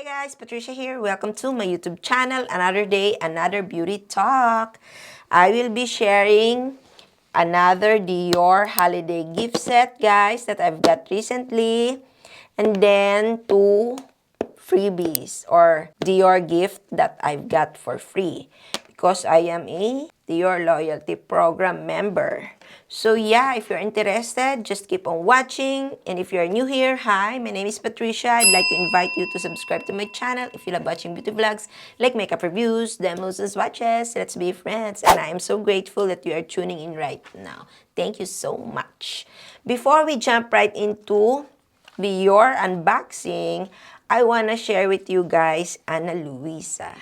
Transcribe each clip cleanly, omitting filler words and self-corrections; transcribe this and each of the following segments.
Hi guys, Patricia here. Welcome to my YouTube channel. Another day, another beauty talk. I will be sharing another Dior holiday gift set, guys, that I've got recently. And then two freebies or Dior gift that I've got for free because I am a Dior loyalty program member. So yeah, if you're interested, just keep on watching. And if you're new here, hi, my name is Patricia. I'd like to invite you to subscribe to my channel if you love watching beauty vlogs like makeup reviews, demos, and swatches. Let's be friends. And I am so grateful that you are tuning in right now. Thank you so much. Before we jump right into Dior unboxing, I want to share with you guys Ana Luisa.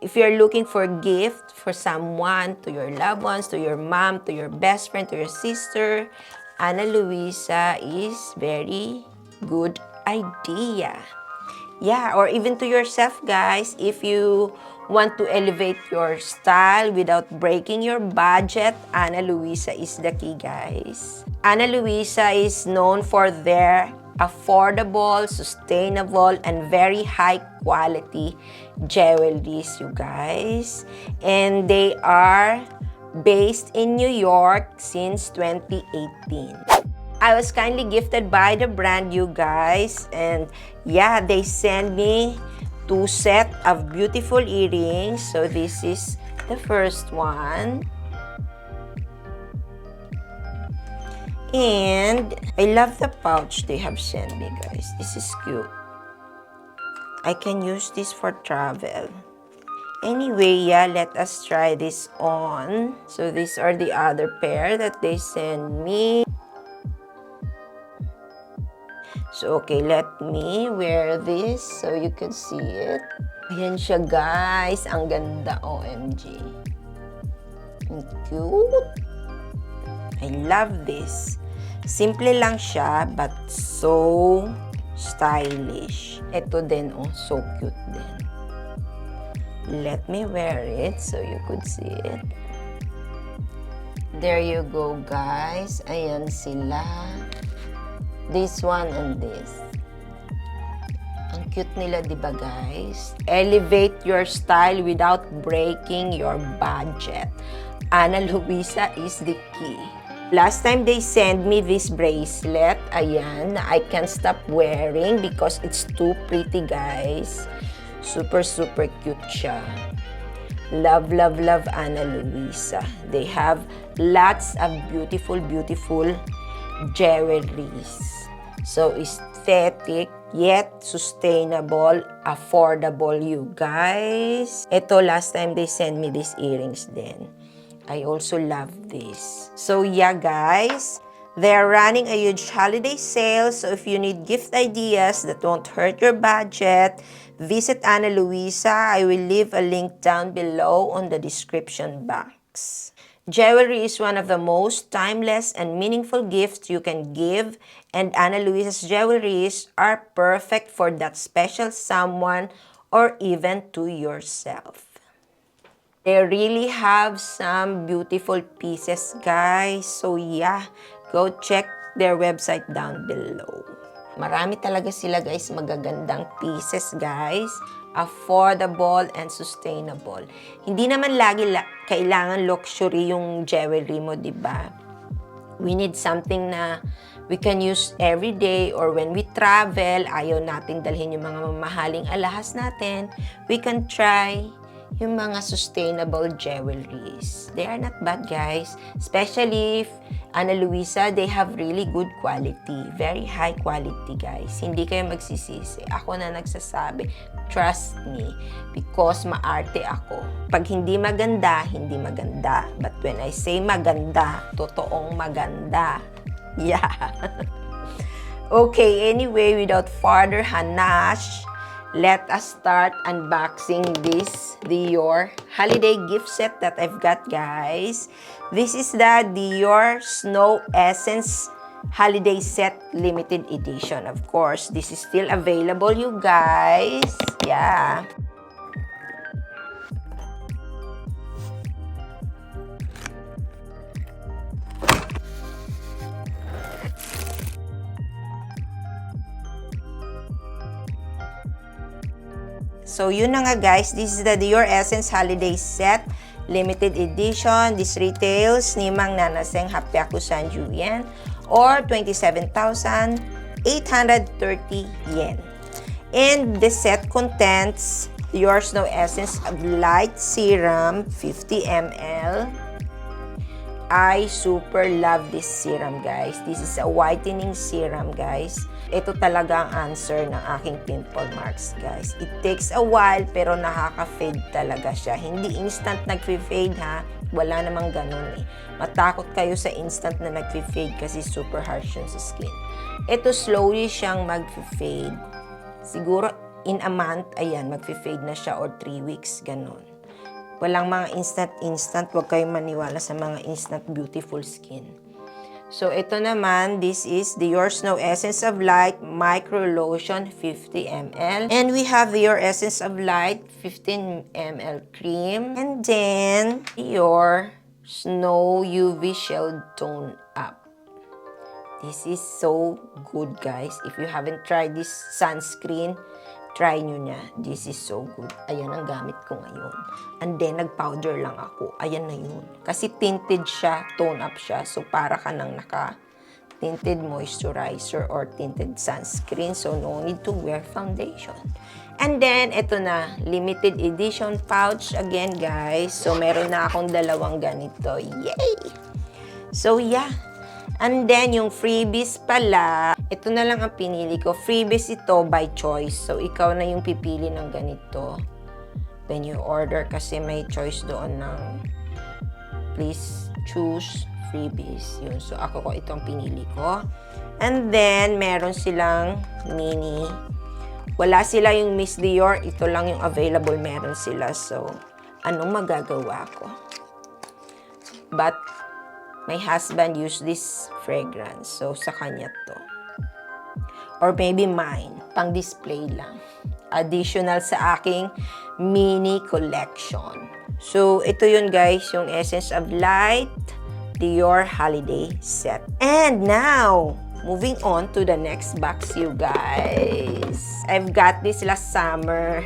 If you're looking for a gift for someone, to your loved ones, to your mom, to your best friend, to your sister, Ana Luisa is very good idea. Yeah, or even to yourself, guys, if you want to elevate your style without breaking your budget, Ana Luisa is the key, guys. Ana Luisa is known for their affordable, sustainable, and very high quality jewelries, you guys. And they are based in New York since 2018. I was kindly gifted by the brand, you guys, and yeah, they sent me two sets of beautiful earrings. So this is the first one. And I love the pouch they have sent me, guys. This is cute. I can use this for travel. Anyway, yeah, let us try this on. So these are the other pair that they sent me. So, okay, let me wear this so you can see it. Ayan siya, guys. Ang ganda, OMG. Ang cute. I love this. Simple lang siya, but so stylish. Ito din, oh, so cute din. Let me wear it so you could see it. There you go, guys. Ayan sila. This one and this. Ang cute nila, diba, guys? Elevate your style without breaking your budget. Ana Luisa is the key. Last time they sent me this bracelet, ayan, I can't stop wearing because it's too pretty, guys. Super, super cute siya. Love, love, love Ana Luisa. They have lots of beautiful, beautiful jewelries. So, aesthetic, yet sustainable, affordable, you guys. Ito, last time they sent me these earrings then. I also love this. So yeah, guys, they're running a huge holiday sale. So if you need gift ideas that won't hurt your budget, visit Ana Luisa. I will leave a link down below on the description box. Jewelry is one of the most timeless and meaningful gifts you can give, and Ana Luisa's jewelries are perfect for that special someone or even to yourself. They really have some beautiful pieces, guys. So yeah, go check their website down below. Marami talaga sila, guys, magagandang pieces, guys. Affordable and sustainable. Hindi naman lagi kailangan luxury yung jewelry mo, diba? We need something na we can use every day, or when we travel, ayaw natin dalhin yung mga mamahaling alahas natin, we can try yung mga sustainable jewelries. They are not bad, guys. Especially if Ana Luisa, they have really good quality. Very high quality, guys. Hindi kayo magsisisi. Ako na nagsasabi, trust me. Because maarte ako. Pag hindi maganda, hindi maganda. But when I say maganda, totoong maganda. Yeah. Okay, anyway, without further hanash, let us start unboxing this Dior holiday gift set that I've got, guys. This is the Dior Snow Essence Holiday Set Limited Edition. Of course, this is still available, you guys. Yeah. So, yun na nga guys. This is the Dior Essence Holiday Set. Limited edition. This retails ni Mang Nanaseng Hapyaku Sanju Yen or 27,830 yen. And the set contains Dior Snow Essence of Light Serum 50 ml. I super love this serum, guys. This is a whitening serum, guys. Ito talaga ang answer ng aking pimple marks, guys. It takes a while, pero nakaka-fade talaga siya. Hindi instant nag-fade, ha? Wala namang ganun, eh. Matakot kayo sa instant na nag-fade kasi super harsh yun sa skin. Ito, slowly siyang mag-fade. Siguro, in a month, ayan, mag-fade na siya or 3 weeks, ganun. Walang mga instant. Huwag kayong maniwala sa mga instant beautiful skin. So, ito naman, this is Dior Snow Essence of Light Micro Lotion 50 ml. And we have Dior Essence of Light 15 ml Cream. And then, Dior Snow UV Shell Tone Up. This is so good, guys. If you haven't tried this sunscreen, try nyo niya. This is so good. Ayan ang gamit ko ngayon. And then, nag-powder lang ako. Ayan na yun. Kasi tinted siya, tone up siya. So, para ka nang naka-tinted moisturizer or tinted sunscreen. So, no need to wear foundation. And then, ito na. Limited edition pouch. Again, guys. So, meron na akong dalawang ganito. Yay! So, yeah. And then, yung freebies pala, ito na lang ang pinili ko. Freebies ito by choice. So, ikaw na yung pipili ng ganito. When you order, kasi may choice doon ng please choose freebies. Yun. So, ako ko itong pinili ko. And then, meron silang mini. Wala sila yung Miss Dior. Ito lang yung available. Meron sila. So, anong magagawa ko? But, my husband used this fragrance. So, sa kanya to. Or maybe mine. Pang-display lang. Additional sa aking mini collection. So, ito yun guys. Yung Essence of Light Dior Holiday Set. And now, moving on to the next box, you guys. I've got this last summer.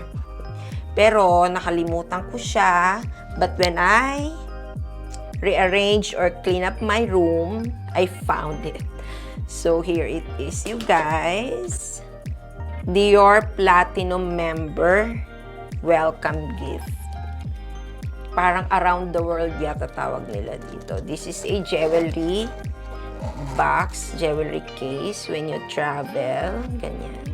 Pero, nakalimutan ko siya. But when I rearrange or clean up my room, I found it. So, here it is, you guys. Dior Platinum Member Welcome Gift. Parang around the world yata tawag nila dito. This is a jewelry box, jewelry case when you travel. Ganyan.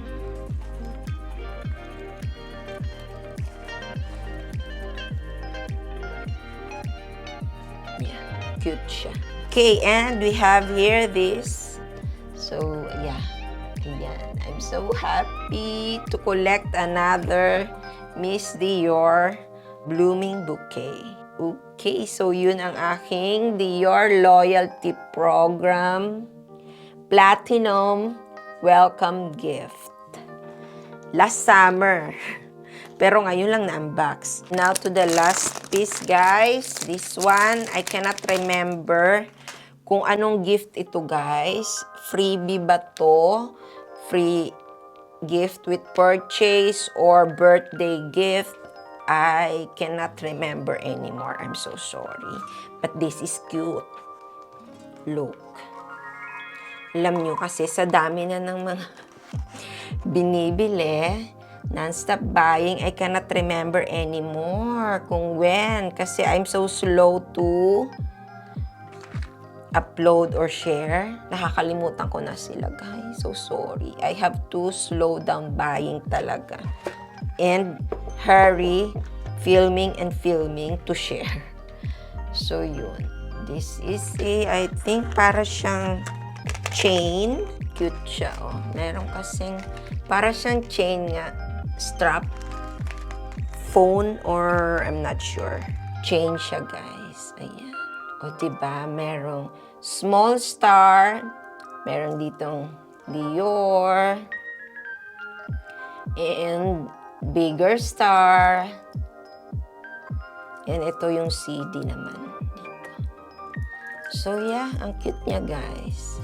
Cute siya. Okay, and we have here this. So, yeah. Ayan. I'm so happy to collect another Miss Dior Blooming Bouquet. Okay, so yun ang aking Dior Loyalty Program Platinum Welcome Gift. Last summer. Pero ngayon lang na-unbox. Now to the last piece, guys. This one, I cannot remember kung anong gift ito, guys. Freebie ba to? Free gift with purchase or birthday gift? I cannot remember anymore. I'm so sorry. But this is cute. Look. Alam nyo kasi sa dami na ng mga binibili, non-stop buying, I cannot remember anymore kung when. Kasi I'm so slow to upload or share. Nakakalimutan ko na sila, guys. So sorry. I have to slow down buying talaga. And hurry filming and filming to share. So yun. This is I think para siyang chain. Cute siya, oh. Meron kasing para siyang chain nga. Strap, phone, or I'm not sure. Chain siya, guys. Ayan. O, diba? Merong small star. Meron ditong Dior. And bigger star. And ito yung CD naman dito. So, yeah. Ang cute niya, guys.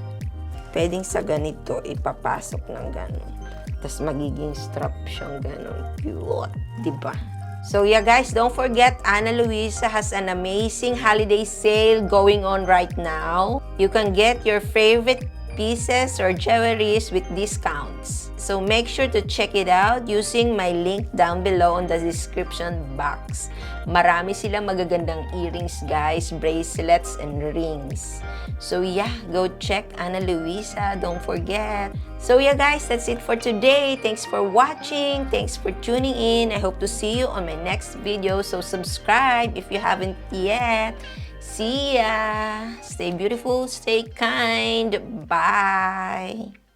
Pwedeng sa ganito, ipapasok ng ganun. Tapos magiging strap siyang ganun. Cute, diba? So yeah guys, don't forget, Ana Luisa has an amazing holiday sale going on right now. You can get your favorite pieces or jewelries with discounts. So make sure to check it out using my link down below on the description box. Marami silang magagandang earrings guys, bracelets, and rings. So yeah, go check Ana Luisa, don't forget. So yeah guys, that's it for today. Thanks for watching. Thanks for tuning in. I hope to see you on my next video. So subscribe if you haven't yet. See ya! Stay beautiful, stay kind. Bye!